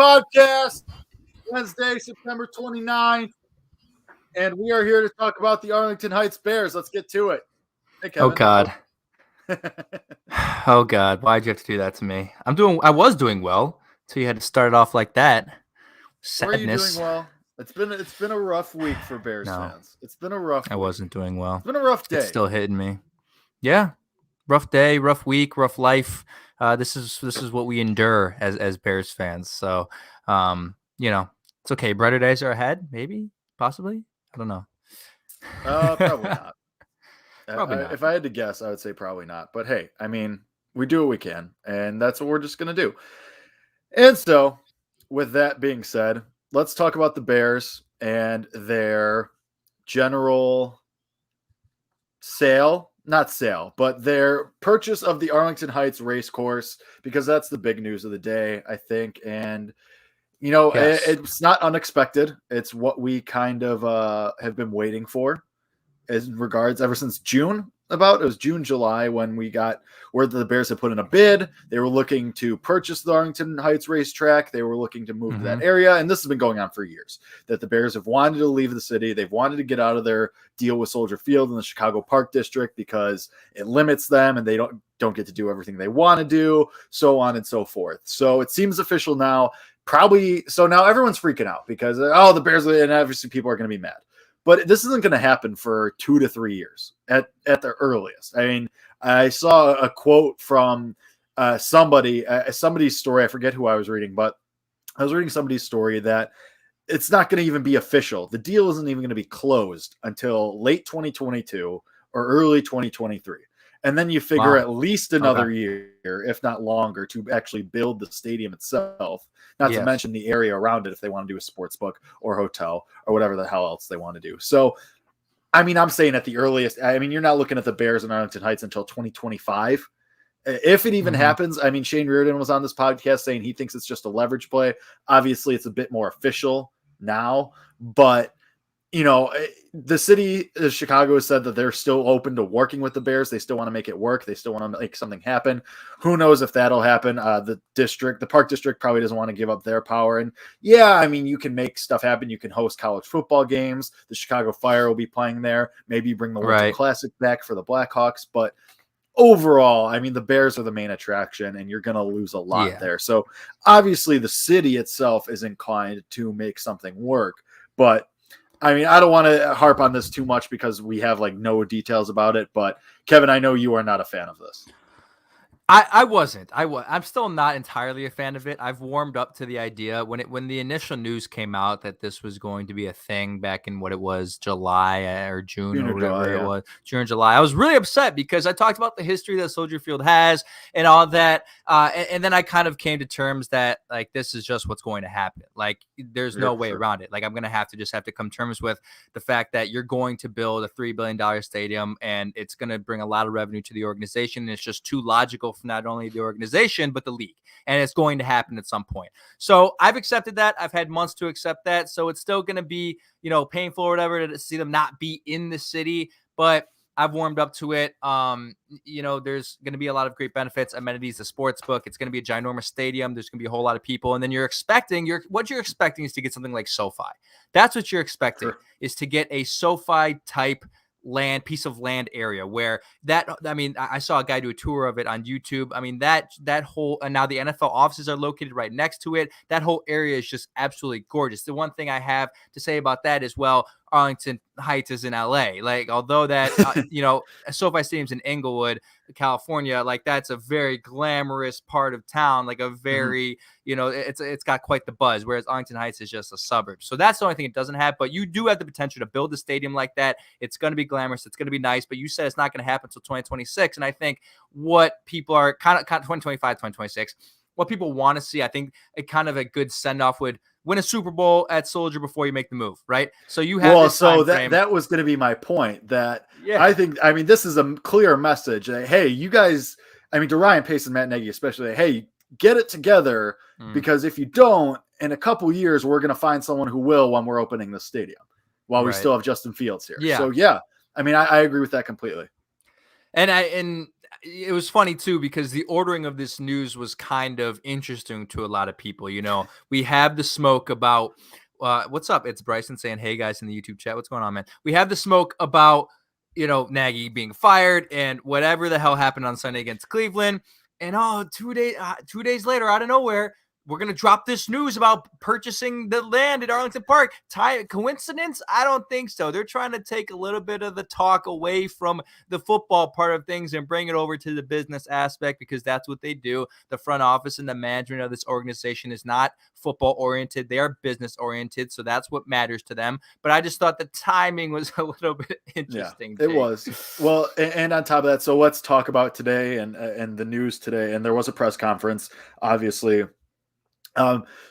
Podcast, Wednesday, September 29th. And we are here to talk about the Arlington Heights Bears. Let's get to it. Hey, Kevin. Oh, God. Oh, God. Why'd you have to do that to me? I was doing well until you had to start it off like that. Sadness. Were you doing well? It's been a rough week for Bears fans. It's been a rough week. I wasn't doing well. It's been a rough day. It's still hitting me. Yeah. Rough day, rough week, rough life. This is what we endure as Bears fans. So, it's okay. Brighter days are ahead. Maybe, possibly. I don't know. Probably not. Probably not. If I had to guess, I would say probably not. But hey, I mean, we do what we can, and that's what we're just going to do. And so, with that being said, let's talk about the Bears and their general but their purchase of the Arlington Heights race course, because that's the big news of the day, I think. And, yes. It's not unexpected. It's what we kind of have been waiting for in regards ever since June. It was June, July when we got where the Bears had put in a bid. They were looking to purchase the Arlington Heights racetrack. They were looking to move to that area. And this has been going on for years, that the Bears have wanted to leave the city. They've wanted to get out of their deal with Soldier Field in the Chicago Park District because it limits them and they don't get to do everything they want to do, so on and so forth. So it seems official now. So now everyone's freaking out because, the Bears, and obviously people are going to be mad. But this isn't going to happen for 2 to 3 years at the earliest. I mean, I saw a quote from somebody's story. I forget who I was reading, but I was reading somebody's story that it's not going to even be official. The deal isn't even going to be closed until late 2022 or early 2023. And then you figure at least another year, if not longer, to actually build the stadium itself. Not to mention the area around it if they want to do a sports book or hotel or whatever the hell else they want to do. So, I mean, I'm saying at the earliest, I mean, you're not looking at the Bears in Arlington Heights until 2025. If it even happens, I mean, Shane Reardon was on this podcast saying he thinks it's just a leverage play. Obviously, it's a bit more official now, but the city of Chicago has said that they're still open to working with the Bears. They still want to make it work. They still want to make something happen. Who knows if that'll happen? The Park District probably doesn't want to give up their power. And I mean, you can make stuff happen. You can host college football games. The Chicago Fire will be playing there. Maybe you bring the Winter Classic back for the Blackhawks. But overall, I mean, the Bears are the main attraction, and you're going to lose a lot there. So obviously the city itself is inclined to make something work. But I mean, I don't want to harp on this too much because we have no details about it. But Kevin, I know you are not a fan of this. I wasn't. I'm still not entirely a fan of it. I've warmed up to the idea when the initial news came out that this was going to be a thing back in what it was, July or June or whatever it was, June, July. I was really upset because I talked about the history that Soldier Field has and all that. And then I kind of came to terms that this is just what's going to happen. There's no way around it. I'm going to have to come to terms with the fact that you're going to build a $3 billion stadium and it's going to bring a lot of revenue to the organization. And it's just too logical for not only the organization, but the league. And it's going to happen at some point. So I've accepted that. I've had months to accept that. So it's still going to be, painful or whatever to see them not be in the city, but I've warmed up to it. There's going to be a lot of great benefits, amenities, the sports book. It's going to be a ginormous stadium. There's going to be a whole lot of people. And then what you're expecting is to get something like SoFi. That's what you're expecting is to get a SoFi type piece of land area where I saw a guy do a tour of it on YouTube. I mean, that whole, and now the NFL offices are located right next to it. That whole area is just absolutely gorgeous. The one thing I have to say about that is, Arlington Heights is in LA. Although that, SoFi Stadium's in Inglewood, California, that's a very glamorous part of town, a very, it's got quite the buzz, whereas Arlington Heights is just a suburb. So that's the only thing it doesn't have, but you do have the potential to build a stadium like that. It's going to be glamorous. It's going to be nice, but you said it's not going to happen until 2026. And I think what people are kind of 2025, 2026, what people want to see, I think a kind of a good send-off would win a Super Bowl at Soldier before you make the move, right? So you have that was going to be my point. That I think, this is a clear message. Hey, you guys, to Ryan Pace and Matt Nagy especially, hey, get it together because if you don't, in a couple years, we're going to find someone who will when we're opening the stadium while we still have Justin Fields here. Yeah. So I agree with that completely. And it was funny too, because the ordering of this news was kind of interesting to a lot of people. We have the smoke about what's up? It's Bryson saying, "Hey guys," in the YouTube chat. What's going on, man? We have the smoke about Nagy being fired and whatever the hell happened on Sunday against Cleveland. And 2 days later, out of nowhere, we're going to drop this news about purchasing the land at Arlington Park. Coincidence? I don't think so. They're trying to take a little bit of the talk away from the football part of things and bring it over to the business aspect, because that's what they do. The front office and the management of this organization is not football oriented. They are business oriented. So that's what matters to them. But I just thought the timing was a little bit interesting. Yeah, it was. Well, and on top of that, so let's talk about today and the news today. And there was a press conference, obviously.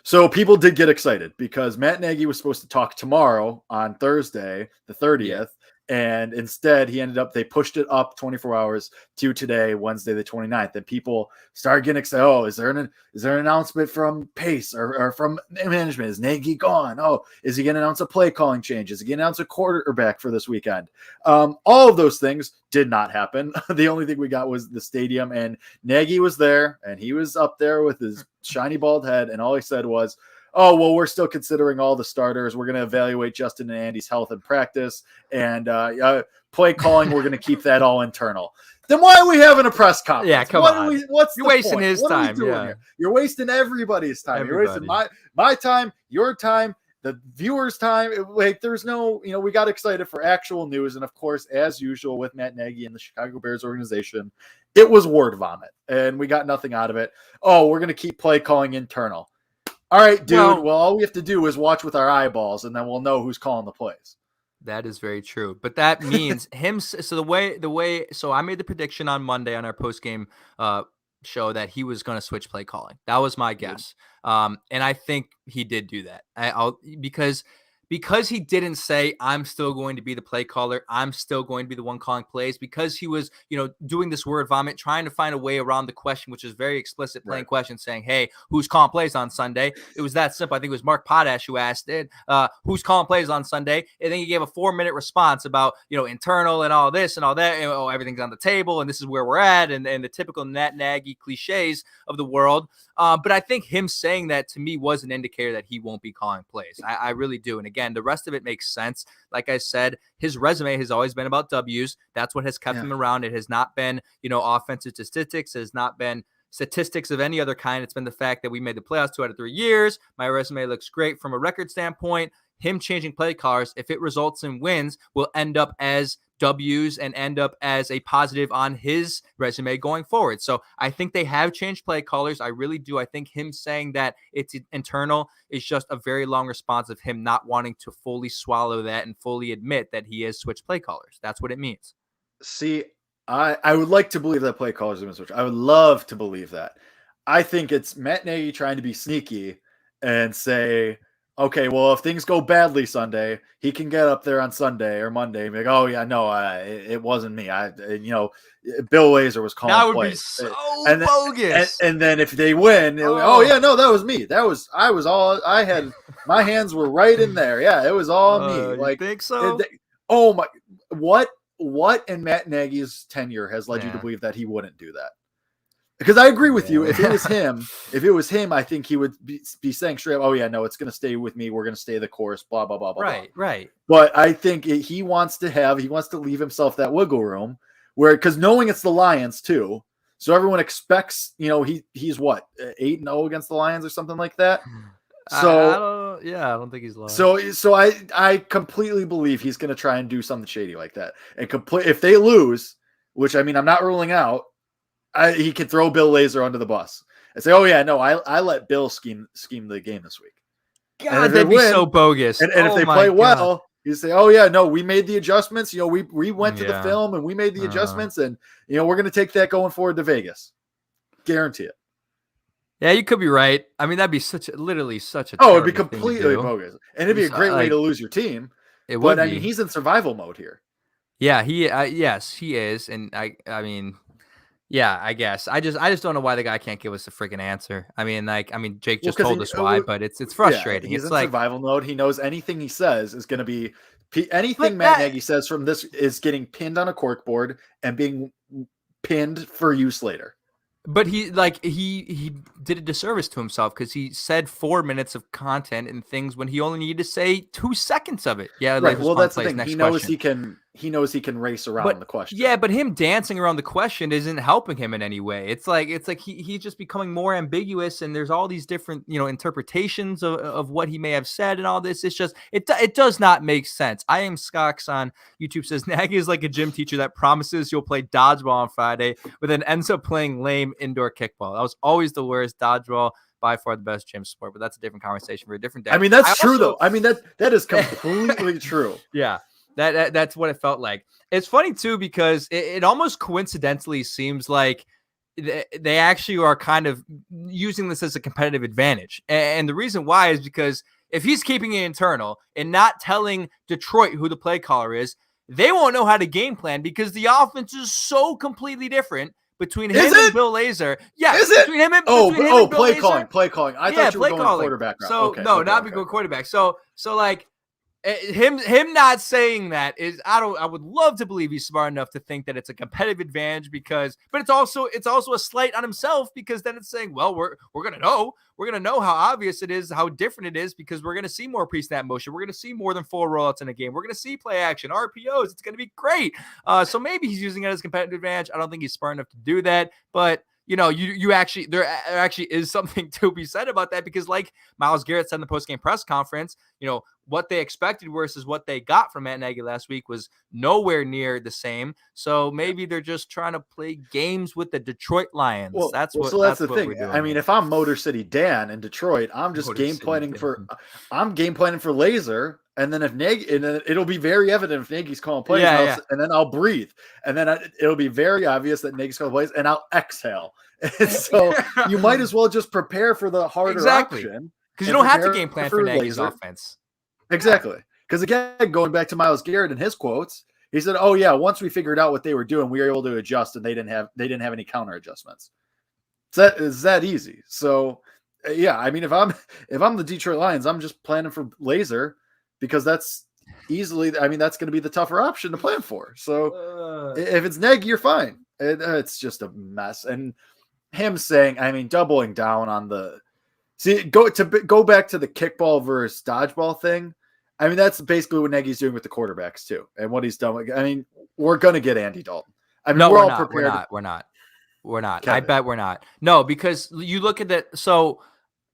So people did get excited because Matt Nagy was supposed to talk tomorrow on Thursday, the 30th. And instead they pushed it up 24 hours to today, Wednesday, the 29th. And people started getting excited. Oh, is there an announcement from Pace or from management? Is Nagy gone? Oh, is he going to announce a play calling change? Is he going to announce a quarterback for this weekend? All of those things did not happen. The only thing we got was the stadium, and Nagy was there, and he was up there with his shiny bald head. And all he said was, "Oh, well, we're still considering all the starters. We're going to evaluate Justin and Andy's health and practice, and play calling, we're going to keep that all internal." Then why are we having a press conference? Yeah, come on. What's You're wasting point? His what time. Here? You're wasting everybody's time. You're wasting my time, your time, the viewers' time. Like, there's no, we got excited for actual news. And of course, as usual with Matt Nagy and the Chicago Bears organization, it was word vomit, and we got nothing out of it. Oh, we're going to keep play calling internal. All right, dude. Well, all we have to do is watch with our eyeballs, and then we'll know who's calling the plays. That is very true. But that means him. So so I made the prediction on Monday on our post-game show that he was going to switch play calling. That was my guess. And I think he did do that. Because he didn't say, "I'm still going to be the play caller. I'm still going to be the one calling plays," because he was, doing this word vomit, trying to find a way around the question, which is very explicit, plain question, saying, "Hey, who's calling plays on Sunday?" It was that simple. I think it was Mark Potash who asked it, "Who's calling plays on Sunday?" And then he gave a 4-minute response about, internal and all this and all that. And, everything's on the table, and this is where we're at, and the typical Matt Nagy cliches of the world. But I think him saying that to me was an indicator that he won't be calling plays. I really do. And again, the rest of it makes sense. Like I said, his resume has always been about W's. That's what has kept him around. It has not been, offensive statistics. It has not been statistics of any other kind. It's been the fact that we made the playoffs 2 out of 3 years. My resume looks great from a record standpoint. Him changing play callers, if it results in wins, will end up as W's and end up as a positive on his resume going forward. So I think they have changed play callers. I really do. I think him saying that it's internal is just a very long response of him not wanting to fully swallow that and fully admit that he has switched play callers. That's what it means. See, I would like to believe that play callers have been switched. I would love to believe that. I think it's Matt Nagy trying to be sneaky and say, okay, well, if things go badly Sunday, he can get up there on Sunday or Monday and be like, "Oh yeah, no, it wasn't me. Bill Lazor was calling." That would plays. be so bogus. And then if they win, yeah, no, that was me. I had my hands were right in there. Yeah, it was all me. Like, you think so? Oh my, what in Matt Nagy's tenure has led you to believe that he wouldn't do that? Because I agree with you. If it was him, I think he would be saying straight up, "Oh yeah, no, it's going to stay with me. We're going to stay the course." Blah blah blah blah. Right. But I think he wants to leave himself that wiggle room because knowing it's the Lions too, so everyone expects he's what 8-0 against the Lions or something like that. So I don't think he's lying. So I completely believe he's going to try and do something shady like that and if they lose, which I mean I'm not ruling out. He could throw Bill Lazor under the bus and say, "Oh yeah, no, I let Bill scheme the game this week." God, that'd be so bogus. And if they play well, you say, "Oh yeah, no, we made the adjustments. We went to the film and we made the adjustments, and we're going to take that going forward to Vegas, guarantee it." Yeah, you could be right. I mean, that'd be literally such a. Oh, it'd be completely bogus, and it'd be a great way to lose your team. It would. But I mean, he's in survival mode here. Yeah, yes, he is, and I mean. Yeah, I guess. I just don't know why the guy can't give us a freaking answer. I mean, Jake just told us why, but it's frustrating. He's it's in survival mode. He knows anything he says is going to be anything Matt Nagy says from this is getting pinned on a corkboard and being pinned for use later. But he did a disservice to himself because he said 4 minutes of content and things when he only needed to say 2 seconds of it. Yeah, right. Well, that's the thing. He knows he can race around the question. Yeah, but him dancing around the question isn't helping him in any way. It's like he's just becoming more ambiguous, and there's all these different interpretations of what he may have said and all this. It's just it does not make sense. I am Skox on YouTube says Nagy is like a gym teacher that promises you'll play dodgeball on Friday, but then ends up playing lame indoor kickball. That was always the worst. Dodgeball by far the best gym sport, but that's a different conversation for a different day. I mean, that's true though. I mean that is completely true. Yeah. That's what it felt like. It's funny too because it almost coincidentally seems like they actually are kind of using this as a competitive advantage. And the reason why is because if he's keeping it internal and not telling Detroit who the play caller is, they won't know how to game plan because the offense is so completely different between him and Bill Lazor. Yeah, is it? Between him and Bill play Lazor. Play calling. I thought you were going quarterback. So okay, not going quarterback. So like. Him not saying that is I would love to believe he's smart enough to think that it's a competitive advantage but it's also a slight on himself because then it's saying, well, we're gonna know how obvious it is, how different it is because we're gonna see more pre-snap motion, we're gonna see more than 4 rollouts in a game, we're gonna see play action, RPOs, it's gonna be great. So maybe he's using it as a competitive advantage. I don't think he's smart enough to do that, but you actually there actually is something to be said about that because like Myles Garrett said in the post-game press conference, what they expected versus what they got from Matt Nagy last week was nowhere near the same. So maybe they're just trying to play games with the Detroit Lions. That's the thing. I mean, if I'm Motor City Dan in Detroit, I'm just game planning for Lazor. And then it'll be very evident if Nagy's calling plays, and then I'll breathe, and then it'll be very obvious that Nagy's calling plays, and I'll exhale. And so you might as well just prepare for the harder option because you don't have to game plan for Nagy's offense. Exactly, because again, going back to Myles Garrett and his quotes, he said, "Oh yeah, once we figured out what they were doing, we were able to adjust, and they didn't have any counter adjustments." It's that easy. So yeah, I mean, if I'm the Detroit Lions, I'm just planning for Lazor. Because that's going to be the tougher option to plan for. So if it's Nagy, you're fine. It's just a mess. And him saying, doubling down on go back to the kickball versus dodgeball thing. I mean, that's basically what Nagy's doing with the quarterbacks too. And what he's done. We're going to get Andy Dalton. We're all prepared. We're not. Kevin. I bet we're not. No, because you look at that. So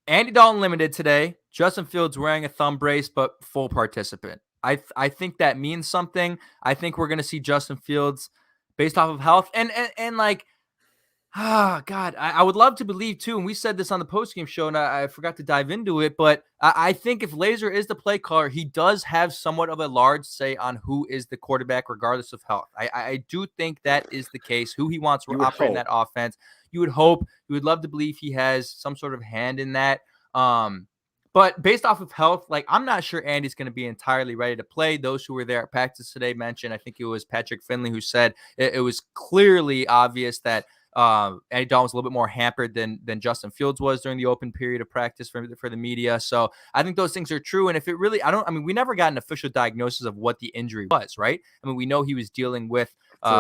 Andy Dalton limited today. Justin Fields wearing a thumb brace, but full participant. I think that means something. I think we're going to see Justin Fields based off of health. And like, God, I would love to believe too. And we said this on the postgame show, and I forgot to dive into it. But I think if Lazor is the play caller, he does have somewhat of a large say on who is the quarterback, regardless of health. I do think that is the case. Who he wants to operate in that offense. You would hope. You would love to believe he has some sort of hand in that. But based off of health, like I'm not sure Andy's going to be entirely ready to play. Those who were there at practice today mentioned, I think it was Patrick Finley who said it was clearly obvious that Andy Dalton was a little bit more hampered than Justin Fields was during the open period of practice for the media. So I think those things are true. And if it really, we never got an official diagnosis of what the injury was, right? I mean, we know he was dealing with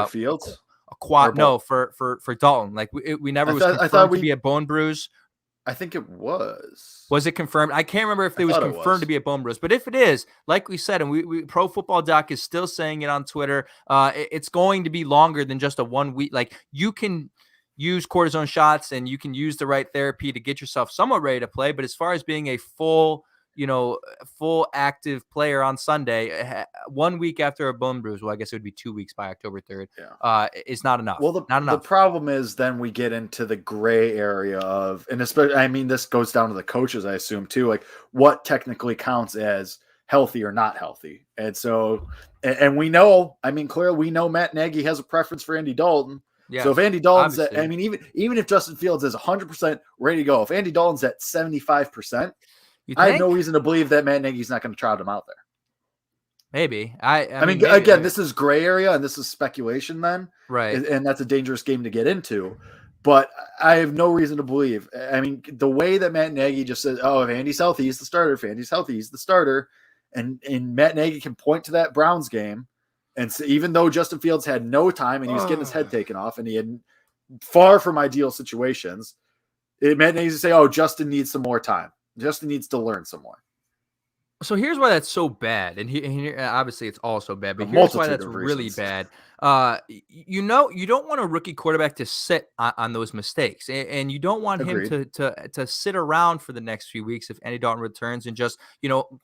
Fields, a quad. No, for Dalton. Like we never was confirmed to be a bone bruise. I think it was. Was it confirmed? I can't remember if it was confirmed to be a bone bruise. But if it is, like we said, and we Pro Football Doc is still saying it on Twitter, it's going to be longer than just a 1 week. Like you can use cortisone shots and you can use the right therapy to get yourself somewhat ready to play. But as far as being a full active player on Sunday, 1 week after a bone bruise, well, I guess it would be 2 weeks by October 3rd, is not enough. Well, not enough. The problem is then we get into the gray area of, and especially, this goes down to the coaches, I assume too, like what technically counts as healthy or not healthy. And so, and we know, clearly we know Matt Nagy has a preference for Andy Dalton. Yeah, so if Andy Dalton's even if Justin Fields is 100% ready to go, if Andy Dalton's at 75%, I have no reason to believe that Matt Nagy's not going to trot him out there. Maybe. Maybe. Again, this is gray area and this is speculation then. Right. And that's a dangerous game to get into. But I have no reason to believe. The way that Matt Nagy just says, oh, if Andy's healthy, he's the starter. If Andy's healthy, he's the starter. And Matt Nagy can point to that Browns game And so even though Justin Fields had no time and he was getting his head taken off and he had far from ideal situations, it meant he to say, "Oh, Justin needs some more time. Justin needs to learn some more." So here's why that's so bad, and obviously it's all so bad, but here's why that's really bad. You don't want a rookie quarterback to sit on those mistakes, and you don't want him to sit around for the next few weeks if Andy Dalton returns and just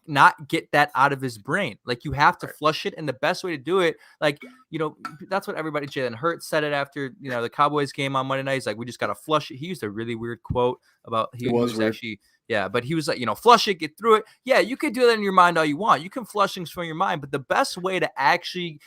not get that out of his brain. Like, you have to flush it, and the best way to do it, that's what everybody. Jalen Hurts said it after the Cowboys game on Monday night. He's like, we just got to flush it. He used a really weird quote about he was actually. Yeah, but he was like, flush it, get through it. Yeah, you could do that in your mind all you want. You can flush things from your mind, but the best way to actually,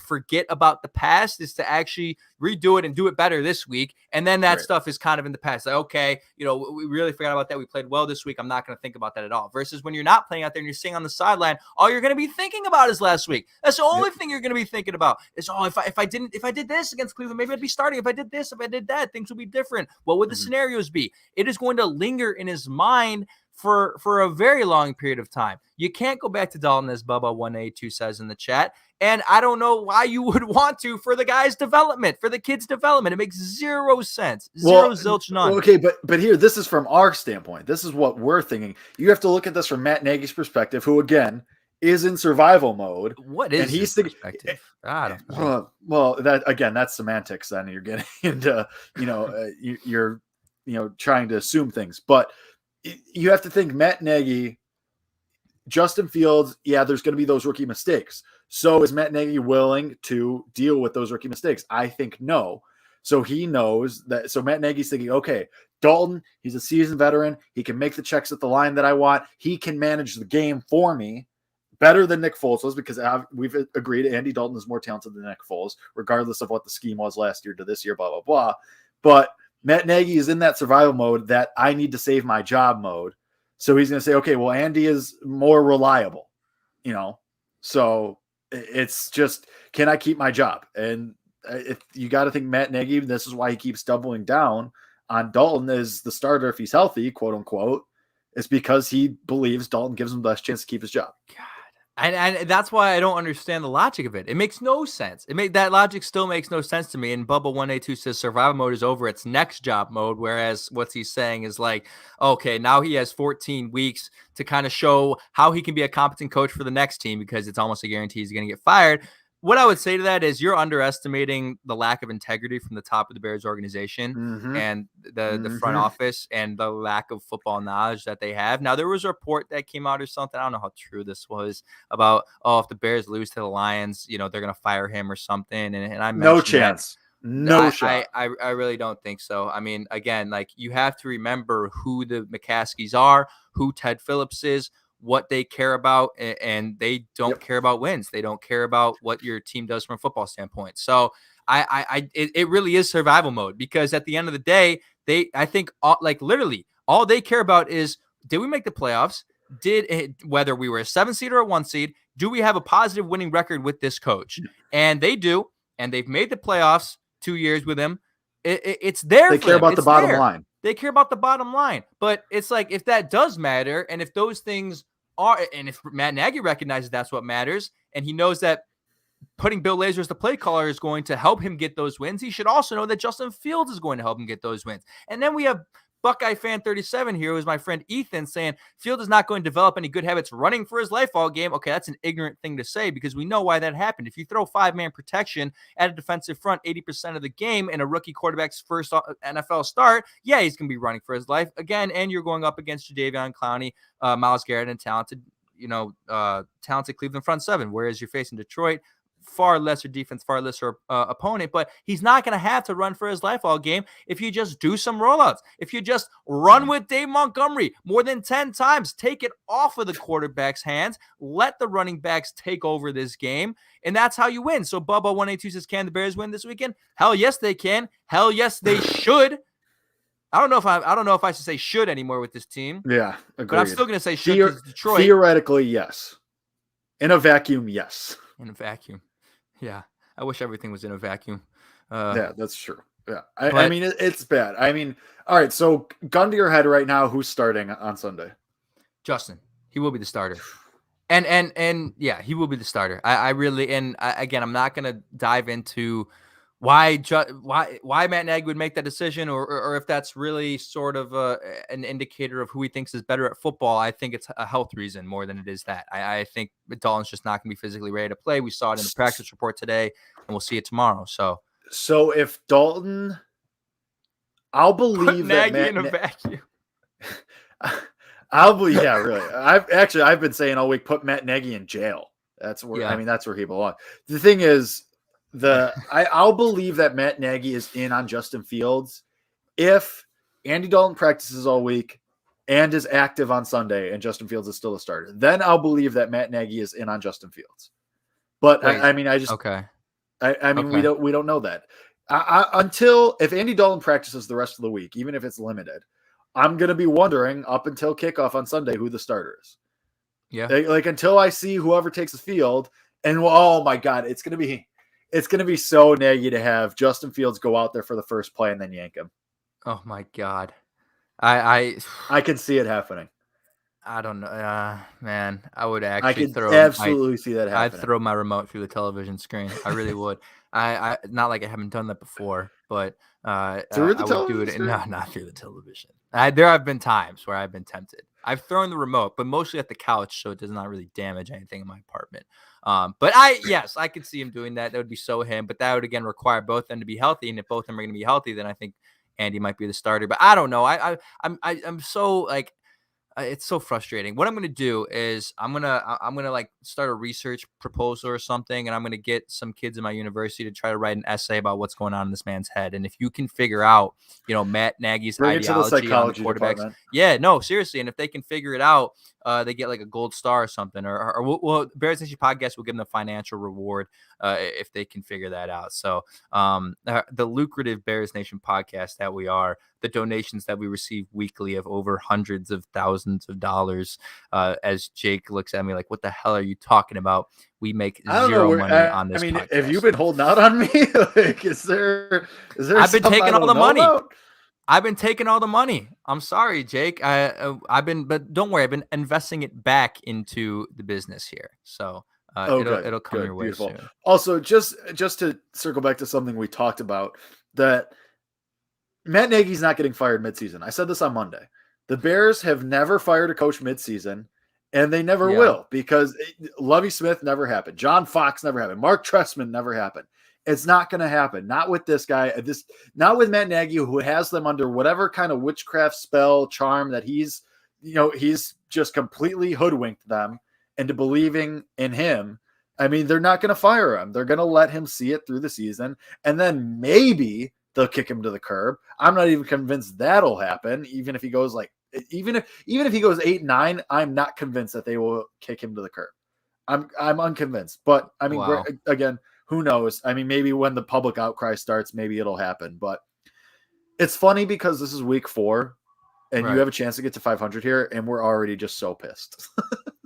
forget about the past is to actually redo it and do it better this week. And then that stuff is kind of in the past. Like, okay, we really forgot about that. We played well this week. I'm not going to think about that at all. Versus when you're not playing out there and you're sitting on the sideline, all you're going to be thinking about is last week. That's the only thing you're going to be thinking about is, if I did this against Cleveland, maybe I'd be starting. If I did this, if I did that, things would be different. What would the scenarios be? It is going to linger in his mind for a very long period of time. You can't go back to Dalton, as Bubba182 says in the chat. And I don't know why you would want to for the guy's development, for the kid's development. It makes zero sense. Zilch, none. Okay, but here, this is from our standpoint. This is what we're thinking. You have to look at this from Matt Nagy's perspective, who, again, is in survival mode. What is his perspective? I don't know. Well, that's semantics. Then you're getting into, you're trying to assume things. But you have to think Matt Nagy, Justin Fields, there's going to be those rookie mistakes. So is Matt Nagy willing to deal with those rookie mistakes? I think no. So he knows that. So Matt Nagy's thinking, okay, Dalton, he's a seasoned veteran. He can make the checks at the line that I want. He can manage the game for me better than Nick Foles was, because we've agreed Andy Dalton is more talented than Nick Foles, regardless of what the scheme was last year to this year, blah, blah, blah. But Matt Nagy is in that survival mode, that I need to save my job mode. So he's going to say, okay, well, Andy is more reliable, so it's just, can I keep my job? And if you got to think Matt Nagy, this is why he keeps doubling down on Dalton as the starter if he's healthy, quote unquote, is because he believes Dalton gives him the best chance to keep his job. God. And that's why I don't understand the logic of it. It makes no sense. That logic still makes no sense to me. And Bubba182 says survival mode is over. It's next job mode. Whereas what he's saying is like, okay, now he has 14 weeks to kind of show how he can be a competent coach for the next team, because it's almost a guarantee he's going to get fired. What I would say to that is you're underestimating the lack of integrity from the top of the Bears organization and the front office, and the lack of football knowledge that they have. Now, there was a report that came out or something, I don't know how true this was, about, if the Bears lose to the Lions, they're going to fire him or something. And I mentioned no chance. No shot. I really don't think so. I mean, again, like, you have to remember who the McCaskies are, who Ted Phillips is, what they care about, and they don't care about wins. They don't care about what your team does from a football standpoint. So it really is survival mode, because at the end of the day, I think literally all they care about is, did we make the playoffs? Whether we were a 7 seed or a 1 seed, do we have a positive winning record with this coach? And they do, and they've made the playoffs 2 years with him. It's there. They care about the bottom line. They care about the bottom line. But it's like, if that does matter, and if those things are, and if Matt Nagy recognizes that's what matters, and he knows that putting Bill Lazor as the play caller is going to help him get those wins, he should also know that Justin Fields is going to help him get those wins. And then we have Buckeye fan 37 here, who's my friend Ethan, saying Field is not going to develop any good habits running for his life all game. Okay, that's an ignorant thing to say, because we know why that happened. If you throw 5-man protection at a defensive front 80% of the game in a rookie quarterback's first NFL start, he's going to be running for his life again. And you're going up against Jadeveon Clowney, Myles Garrett, and talented Cleveland front seven. Whereas you're facing Detroit, far lesser defense, far lesser opponent, but he's not going to have to run for his life all game if you just do some rollouts. If you just run with Dave Montgomery more than 10 times, take it off of the quarterback's hands, let the running backs take over this game, and that's how you win. So Bubba182 says, can the Bears win this weekend? Hell yes, they can. Hell yes, they should. I don't know if I should say should anymore with this team. Yeah, agreed. But I'm still going to say should, because Detroit. Theoretically, yes. In a vacuum, yes. In a vacuum. Yeah, I wish everything was in a vacuum. Yeah, that's true. Yeah, I mean, it's bad. I mean, all right, so gun to your head right now, who's starting on Sunday? Justin. He will be the starter. And yeah, he will be the starter. I really, and again, I'm not going to dive into why Matt Nagy would make that decision, or if that's really sort of an indicator of who he thinks is better at football. I think it's a health reason more than it is that. I think Dalton's just not going to be physically ready to play. We saw it in the practice report today, and we'll see it tomorrow. So if Dalton, I'll believe that Nagy in a vacuum. I'll believe, yeah, really. I've been saying all week, put Matt Nagy in jail. That's where that's where he belongs. The thing is, I'll believe that Matt Nagy is in on Justin Fields if Andy Dalton practices all week and is active on Sunday and Justin Fields is still a starter. Then I'll believe that Matt Nagy is in on Justin Fields. But I mean, we don't know that until if Andy Dalton practices the rest of the week, even if it's limited. I'm going to be wondering up until kickoff on Sunday who the starter is. Yeah. Like until I see whoever takes the field, and oh my God, it's going to be so Nagy to have Justin Fields go out there for the first play and then yank him. Oh my God. I can see it happening. I don't know, man. I would actually see that happening. I'd throw my remote through the television screen. I really would. I not like I haven't done that before, but through the I would do it. No, not through the television. There have been times where I've been tempted. I've thrown the remote, but mostly at the couch, so it does not really damage anything in my apartment. But I could see him doing that. That would be so him. But that would again require both of them to be healthy, and if both of them are going to be healthy, then I think Andy might be the starter. But I don't know. I'm so like. It's so frustrating. What I'm going to do is I'm going to like start a research proposal or something. And I'm going to get some kids in my university to try to write an essay about what's going on in this man's head. And if you can figure out, Matt Nagy's ideology on the quarterbacks. Department. Yeah, no, seriously. And if they can figure it out, they get like a gold star or something, or we'll Bears Nation podcast will give them a financial reward if they can figure that out. So the lucrative Bears Nation podcast that we are, the donations that we receive weekly of over hundreds of thousands of dollars. As Jake looks at me like, what the hell are you talking about? We make zero money on this. I mean, podcast. Have you been holding out on me? Like, is there? I've been taking all the money. I've been taking all the money. I'm sorry, Jake. But don't worry. I've been investing it back into the business here. So it'll come your way Beautiful. soon. Also, just to circle back to something we talked about, that Matt Nagy's not getting fired midseason. I said this on Monday. The Bears have never fired a coach midseason, and they never will, because Lovie Smith never happened. John Fox never happened. Mark Trestman never happened. It's not going to happen. Not with this guy. Not with Matt Nagy, who has them under whatever kind of witchcraft spell charm that he's just completely hoodwinked them into believing in him. I mean, they're not going to fire him. They're going to let him see it through the season, and then maybe they'll kick him to the curb. I'm not even convinced that'll happen. Even if he goes even if he goes 8-9, I'm not convinced that they will kick him to the curb. I'm unconvinced. But I mean, again, who knows? I mean, maybe when the public outcry starts, maybe it'll happen. But it's funny because this is week 4, and you have a chance to get to 500 here, and we're already just so pissed.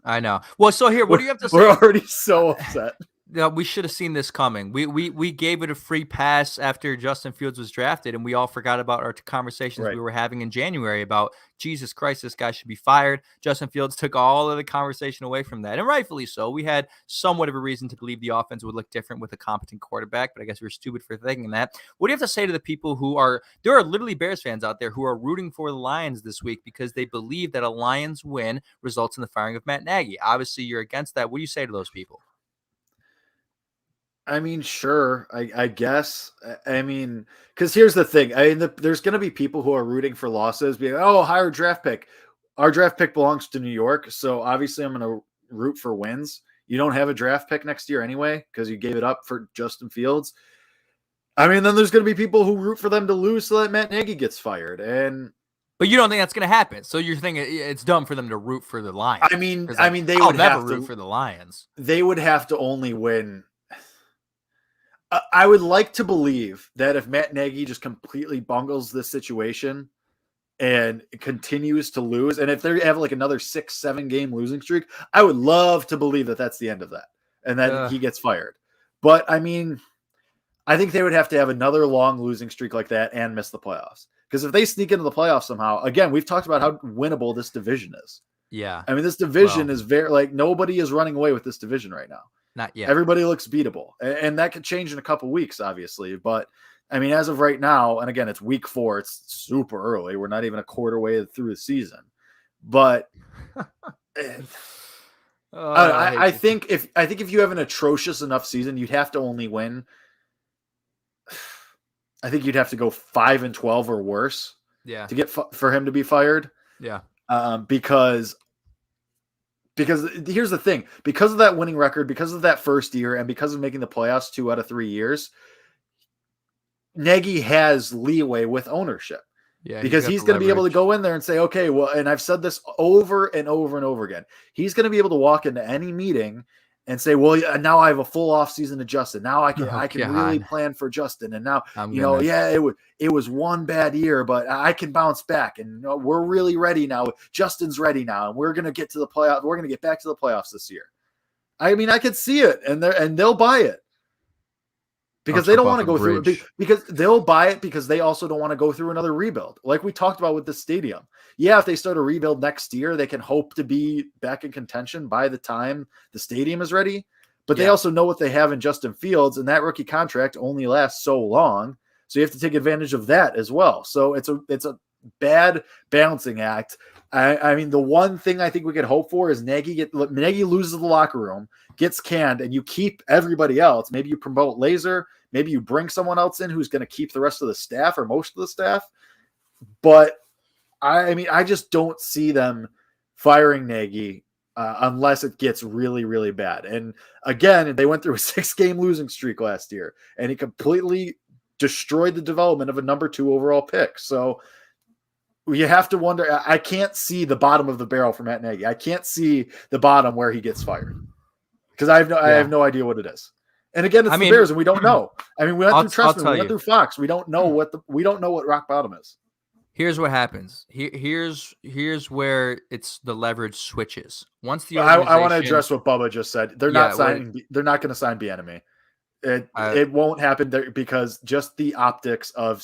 I know. Well, so here, what do you have to say? We're already so upset. Yeah, we should have seen this coming. We gave it a free pass after Justin Fields was drafted, and we all forgot about our conversations we were having in January about, Jesus Christ, this guy should be fired. Justin Fields took all of the conversation away from that, and rightfully so. We had somewhat of a reason to believe the offense would look different with a competent quarterback, but I guess we were stupid for thinking that. What do you have to say to the people there are literally Bears fans out there who are rooting for the Lions this week because they believe that a Lions win results in the firing of Matt Nagy? Obviously, you're against that. What do you say to those people? I mean, sure, I guess. I mean, because here's the thing. I mean, there's going to be people who are rooting for losses, being, higher draft pick. Our draft pick belongs to New York, so obviously I'm going to root for wins. You don't have a draft pick next year anyway because you gave it up for Justin Fields. I mean, then there's going to be people who root for them to lose so that Matt Nagy gets fired. But you don't think that's going to happen. So you're thinking it's dumb for them to root for the Lions. I mean, they would never root for the Lions. They would have to only win. I would like to believe that if Matt Nagy just completely bungles this situation and continues to lose, and if they have like another 6-7 game losing streak, I would love to believe that that's the end of that and that he gets fired. But I mean, I think they would have to have another long losing streak like that and miss the playoffs. Because if they sneak into the playoffs somehow, again, we've talked about how winnable this division is. Yeah. I mean, this division is very like nobody is running away with this division right now. Not yet. Everybody looks beatable, and that could change in a couple weeks, obviously. But I mean, as of right now, and again, it's week 4. It's super early. We're not even a quarter way through the season. But I think if you have an atrocious enough season, you'd have to only win. I think you'd have to go 5-12 or worse. Yeah. To get for him to be fired. Yeah. Because here's the thing, because of that winning record, because of that first year, and because of making the playoffs 2 out of 3 years, Nagy has leeway with ownership. Yeah, because he's going to be able to go in there and say, okay, well, and I've said this over and over and over again, he's going to be able to walk into any meeting and say, well, now I have a full off season to Justin. Now I can really plan for Justin. And now, it was one bad year, but I can bounce back, and we're really ready now. Justin's ready now, and we're going to get to the playoffs. We're going to get back to the playoffs this year. I mean, I could see it, and they'll buy it. Because they don't want to go through it, because they'll buy it because they also don't want to go through another rebuild. Like we talked about with the stadium. Yeah, if they start a rebuild next year, they can hope to be back in contention by the time the stadium is ready. But they also know what they have in Justin Fields, and that rookie contract only lasts so long. So you have to take advantage of that as well. So it's a bad balancing act. I mean, the one thing I think we could hope for is Nagy loses the locker room, gets canned, and you keep everybody else. Maybe you promote Laser. Maybe you bring someone else in who's going to keep the rest of the staff or most of the staff. But I mean, I just don't see them firing Nagy unless it gets really, really bad. And again, they went through a 6-game losing streak last year, and he completely destroyed the development of a number 2 overall pick. So you have to wonder. I can't see the bottom of the barrel for Matt Nagy. I can't see the bottom where he gets fired because I have no idea what it is. And again, it's the Bears, and we don't know. I mean, we went through Trestman, we went through Fox. We don't know what rock bottom is. Here's what happens. Here's where it's the leverage switches. Once the I want to address what Bubba just said. They're not signing. They're not going to sign Bieniemy. It won't happen there because just the optics of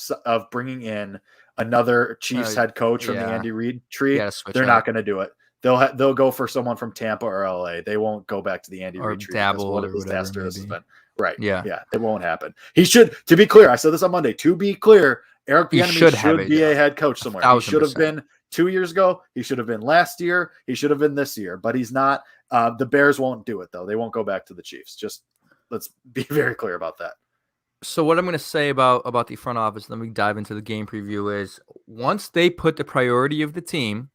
bringing in another Chiefs head coach from the Andy Reid tree, they're not going to do it. They'll go for someone from Tampa or LA. They won't go back to the Andy Reid tree. Dabble what a disaster this has been. Right. Yeah. It won't happen. He should, to be clear, I said this on Monday, to be clear, Eric Bieniemy should be a head coach somewhere. 1,000%. He should have been 2 years ago. He should have been last year. He should have been this year, but he's not. The Bears won't do it, though. They won't go back to the Chiefs. Just let's be very clear about that. So what I'm going to say about the front office, then we dive into the game preview, is once they put the priority of the team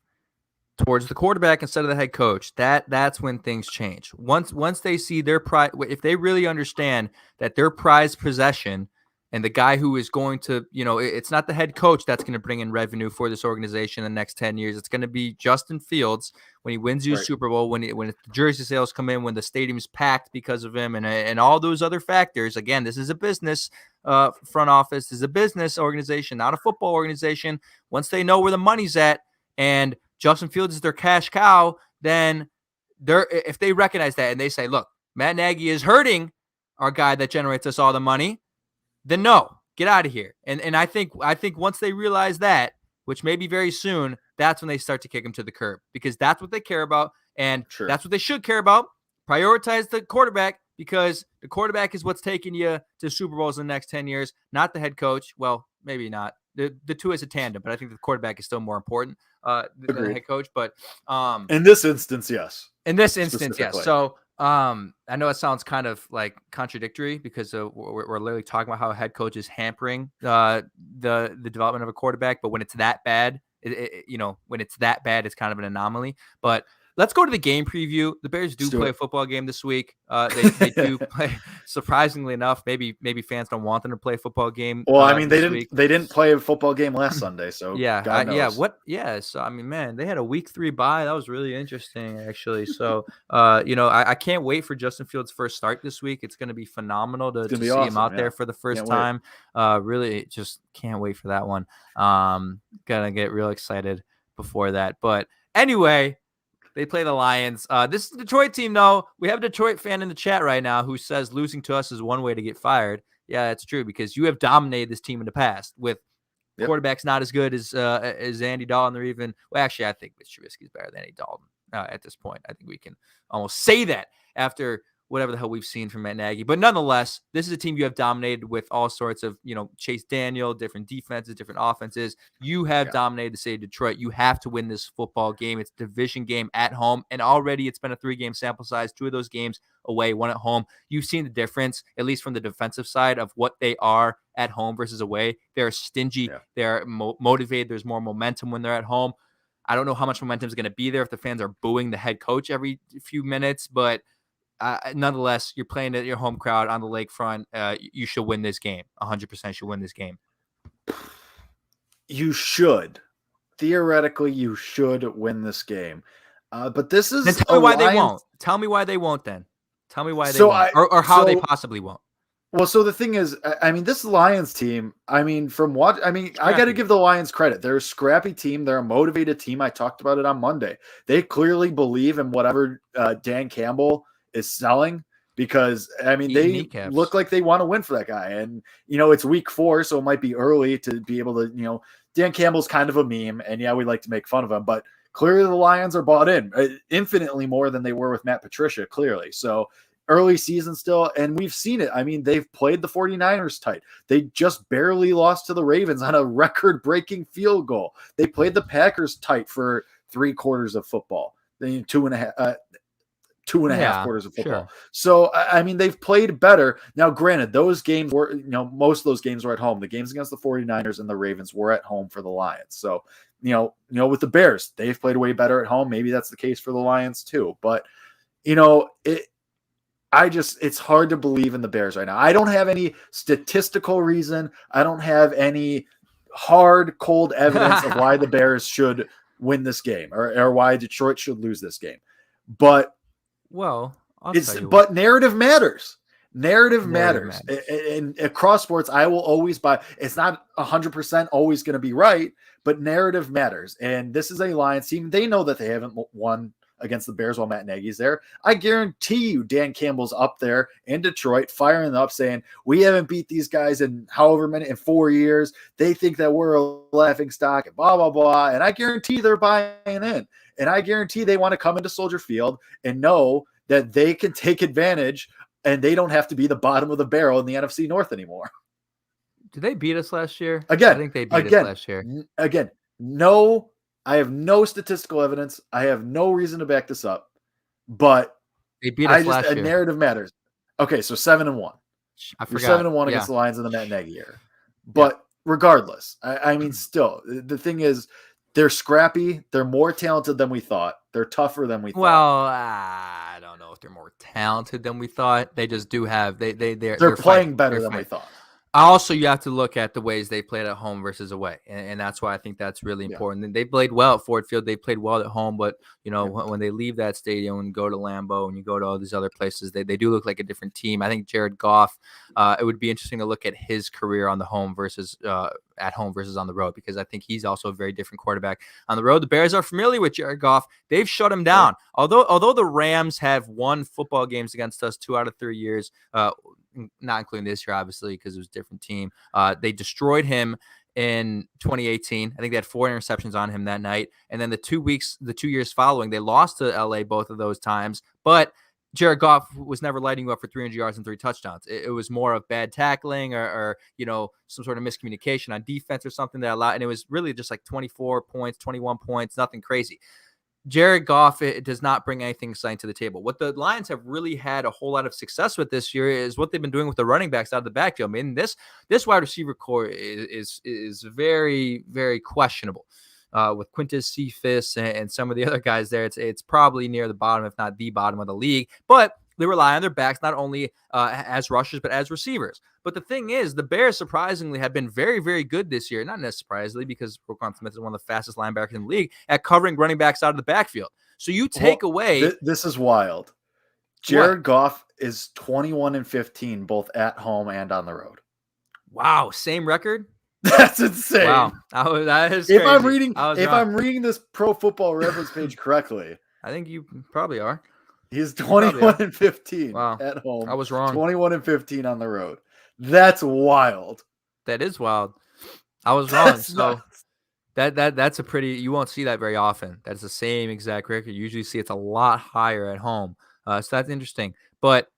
towards the quarterback instead of the head coach, that's when things change. Once they see their pride, if they really understand that their prized possession and the guy who is going to, it's not the head coach that's going to bring in revenue for this organization in the next 10 years. It's going to be Justin Fields when he wins you a Super Bowl, when the jersey sales come in, when the stadium's packed because of him, and all those other factors. Again, this is a business front office. This is a business organization, not a football organization. Once they know where the money's at and Justin Fields is their cash cow, then if they recognize that and they say, look, Matt Nagy is hurting our guy that generates us all the money, then no, get out of here. And I think once they realize that, which may be very soon, that's when they start to kick him to the curb, because that's what they care about, and that's what they should care about. Prioritize the quarterback, because the quarterback is what's taking you to Super Bowls in the next 10 years, not the head coach. Well, maybe not. The two is a tandem, but I think the quarterback is still more important than the head coach. But in this instance, yes. In this instance, yes. So I know it sounds kind of like contradictory because we're literally talking about how a head coach is hampering the development of a quarterback, but when it's that bad, it's kind of an anomaly. But let's go to the game preview. The Bears do play a football game this week. They do play, surprisingly enough. Maybe fans don't want them to play a football game. Well, I mean, they didn't play a football game last Sunday, so God knows. So I mean, man, they had a week 3 bye. That was really interesting, actually. So I can't wait for Justin Fields' first start this week. It's going to be phenomenal to see him out there for the first time. Really, just can't wait for that one. Gonna get real excited before that. But anyway. They play the Lions. This is the Detroit team, though. We have a Detroit fan in the chat right now who says losing to us is one way to get fired. Yeah, that's true, because you have dominated this team in the past with quarterbacks not as good as Andy Dalton. Or even, well, actually, I think Mitch Trubisky is better than Andy Dalton. at this point. I think we can almost say that after whatever the hell we've seen from Matt Nagy. But nonetheless, this is a team you have dominated with all sorts of, Chase Daniel, different defenses, different offenses. You have dominated the city of Detroit. You have to win this football game. It's a division game at home, and already it's been a 3-game sample size. 2 of those games away, 1 at home. You've seen the difference, at least from the defensive side, of what they are at home versus away. They're stingy. Yeah. They're motivated. There's more momentum when they're at home. I don't know how much momentum is going to be there if the fans are booing the head coach every few minutes, but nonetheless, you're playing at your home crowd on the lakefront. You should win this game. 100% should win this game. You should. Theoretically, you should win this game. But this is... Then tell me why they won't. Tell me why they won't then. Tell me why they won't. Or how they possibly won't. Well, so the thing is, I mean, this Lions team, I got to give the Lions credit. They're a scrappy team. They're a motivated team. I talked about it on Monday. They clearly believe in whatever Dan Campbell is selling, because they look like they want to win for that guy. And, it's week 4, so it might be early to be able to, Dan Campbell's kind of a meme, and we like to make fun of him, but clearly the Lions are bought in infinitely more than they were with Matt Patricia, clearly. So early season still, and we've seen it. I mean, they've played the 49ers tight. They just barely lost to the Ravens on a record-breaking field goal. They played the Packers tight for 3 quarters of football. Then 2.5 quarters of football. Sure. So, they've played better. Now, granted, those games were, most of those games were at home. The games against the 49ers and the Ravens were at home for the Lions. So, with the Bears, they've played way better at home. Maybe that's the case for the Lions too. But, it's hard to believe in the Bears right now. I don't have any statistical reason. I don't have any hard, cold evidence of why the Bears should win this game or why Detroit should lose this game. But narrative matters. Narrative matters. And across sports, I will always buy. It's not 100% always going to be right, but narrative matters. And this is a Lions team. They know that they haven't won against the Bears while Matt Nagy's there. I guarantee you Dan Campbell's up there in Detroit firing them up saying, we haven't beat these guys in 4 years. They think that we're a laughing stock and blah, blah, blah. And I guarantee they're buying in. And I guarantee they want to come into Soldier Field and know that they can take advantage and they don't have to be the bottom of the barrel in the NFC North anymore. Did they beat us last year? Again, I think they beat us last year. Again, no, I have no statistical evidence. I have no reason to back this up, but they beat us last year. Narrative matters. Okay, so 7-1. I forgot. You're 7-1 against the Lions in the Matt Nagy year. But regardless, still, the thing is, they're scrappy. They're more talented than we thought. They're tougher than we thought. Well, I don't know if they're more talented than we thought. They just do have they're playing better than we thought. Also, you have to look at the ways they played at home versus away, and that's why I think that's really important. And they played well at Ford Field. They played well at home, but when they leave that stadium and go to Lambeau and you go to all these other places, they do look like a different team. I think Jared Goff. It would be interesting to look at his career on the home versus at home versus on the road, because I think he's also a very different quarterback on the road. The Bears are familiar with Jared Goff. They've shut him down. Although the Rams have won football games against us 2 out of 3 years. Not including this year, obviously, because it was a different team. They destroyed him in 2018. I think they had 4 interceptions on him that night. And then the 2 years following, they lost to LA both of those times. But Jared Goff was never lighting you up for 300 yards and 3 touchdowns. It was more of bad tackling or some sort of miscommunication on defense or something that allowed. And it was really just like 24 points, 21 points, nothing crazy. Jared Goff, it does not bring anything exciting to the table. What the Lions have really had a whole lot of success with this year is what they've been doing with the running backs out of the backfield. I mean, this wide receiver core is very, very questionable. With Quintez Cephus and some of the other guys there, it's probably near the bottom, if not the bottom of the league. But they rely on their backs not only as rushers, but as receivers. But the thing is, the Bears surprisingly have been very, very good this year. Not surprisingly, because Roquan Smith is one of the fastest linebackers in the league at covering running backs out of the backfield. So you take away... This is wild. Jared Goff is 21-15, both at home and on the road. Wow. Same record? That's insane. Wow. That is crazy. If I'm reading this Pro Football Reference page correctly, I think you probably are. He's 21-15 at home. I was wrong. 21-15 on the road. That's wild. That is wild. I was wrong. That's a pretty, you won't see that very often. That's the same exact record. You usually see it's a lot higher at home. So that's interesting. But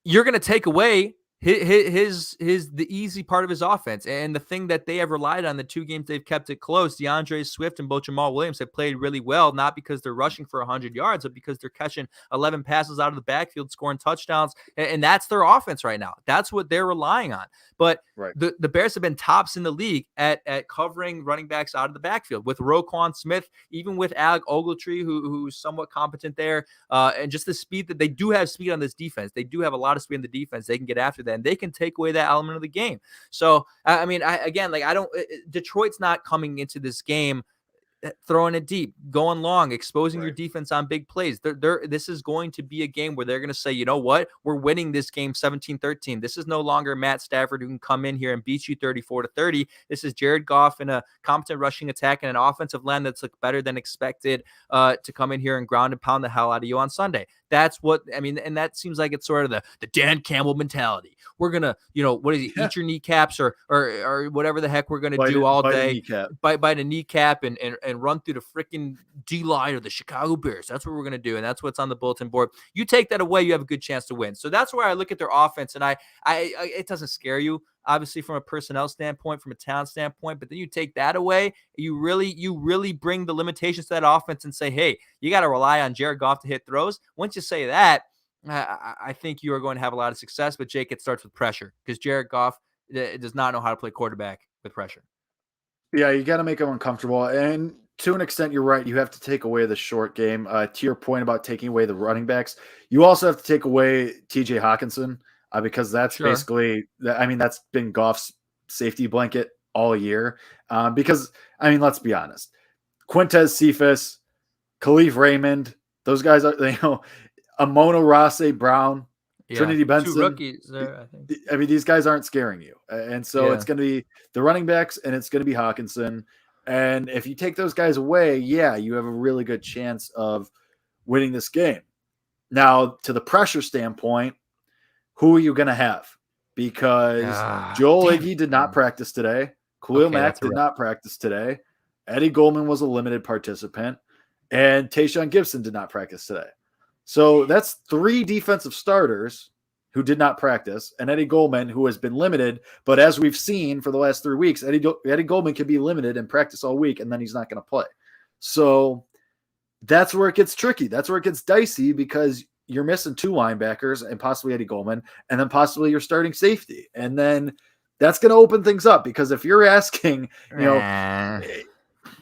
you're going to take away his the easy part of his offense, and the thing that they have relied on the 2 games they've kept it close. DeAndre Swift and both Jamal Williams have played really well, not because they're rushing for 100 yards, but because they're catching 11 passes out of the backfield, scoring touchdowns, and that's their offense right now. That's what they're relying on. But the Bears have been tops in the league at covering running backs out of the backfield with Roquan Smith, even with Alec Ogletree, who's somewhat competent there, and just the speed that they do have speed on this defense. They do have a lot of speed on the defense. They can get after that, and they can take away that element of the game. So, I mean, Detroit's not coming into this game throwing it deep, going long, exposing your defense on big plays. This is going to be a game where they're going to say, you know what, we're winning this game 17-13. This is no longer Matt Stafford who can come in here and beat you 34-30. This is Jared Goff in a competent rushing attack and an offensive line that's looked better than expected to come in here and ground and pound the hell out of you on Sunday. That's what I mean, and that seems like it's sort of the Dan Campbell mentality. We're gonna, what is it? Eat your kneecaps or whatever the heck we're gonna do all day. Bite a kneecap and run through the freaking D line of the Chicago Bears. That's what we're gonna do, and that's what's on the bulletin board. You take that away, you have a good chance to win. So that's where I look at their offense, and I it doesn't scare you, obviously, from a personnel standpoint, from a talent standpoint, but then you take that away, you really bring the limitations to that offense and say, hey, you got to rely on Jared Goff to hit throws. Once you say that, I think you are going to have a lot of success. But Jake, it starts with pressure, because Jared Goff does not know how to play quarterback with pressure. Yeah, you got to make him uncomfortable. And to an extent, you're right. You have to take away the short game. To your point about taking away the running backs, you also have to take away TJ Hawkinson. Because that's basically, that's been Goff's safety blanket all year. Because, let's be honest, Quintez Cephas, Khalif Raymond, those guys are, Amon Ross Brown, Trinity Benson. 2 rookies there, I think. These guys aren't scaring you. And so it's going to be the running backs and it's going to be Hawkinson. And if you take those guys away, you have a really good chance of winning this game. Now, to the pressure standpoint, who are you going to have? Because Joel Iggy did not practice today. Khalil Mack did not practice today. Eddie Goldman was a limited participant. And Tayshaun Gibson did not practice today. So that's 3 defensive starters who did not practice, and Eddie Goldman, who has been limited. But as we've seen for the last 3 weeks, Eddie Goldman can be limited and practice all week, and then he's not going to play. So that's where it gets tricky. That's where it gets dicey, because you're missing 2 linebackers and possibly Eddie Goldman, and then possibly your starting safety. And then that's going to open things up, because if you're asking, it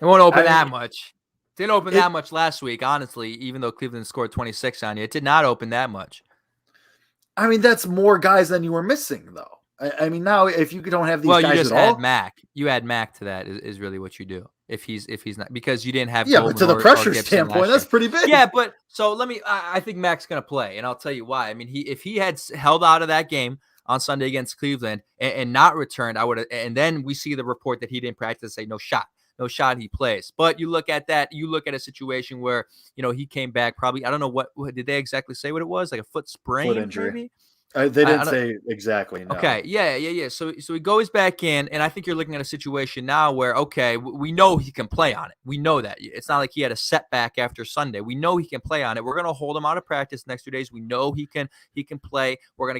won't open that much. It didn't open that much last week, honestly, even though Cleveland scored 26 on you. It did not open that much. That's more guys than you were missing, though. Now if you don't have these guys at all. Well, you just add Mac. You add Mac to that is really what you do. If he's not, because you didn't have but to the pressure standpoint, that's pretty big. Yeah, but so I think Mac's going to play, and I'll tell you why. If he had held out of that game on Sunday against Cleveland and not returned, I would have. And then we see the report that he didn't practice, say no shot, he plays. But you look at that, you look at a situation where he came back probably. I don't know what did they exactly say what it was, like a foot sprain, foot injury. Maybe? They didn't say exactly. No. Okay. Yeah. So he goes back in, and I think you're looking at a situation now where, okay, we know he can play on it. We know that. It's not like he had a setback after Sunday. We know he can play on it. We're going to hold him out of practice the next 2 days. We know he can play. We're going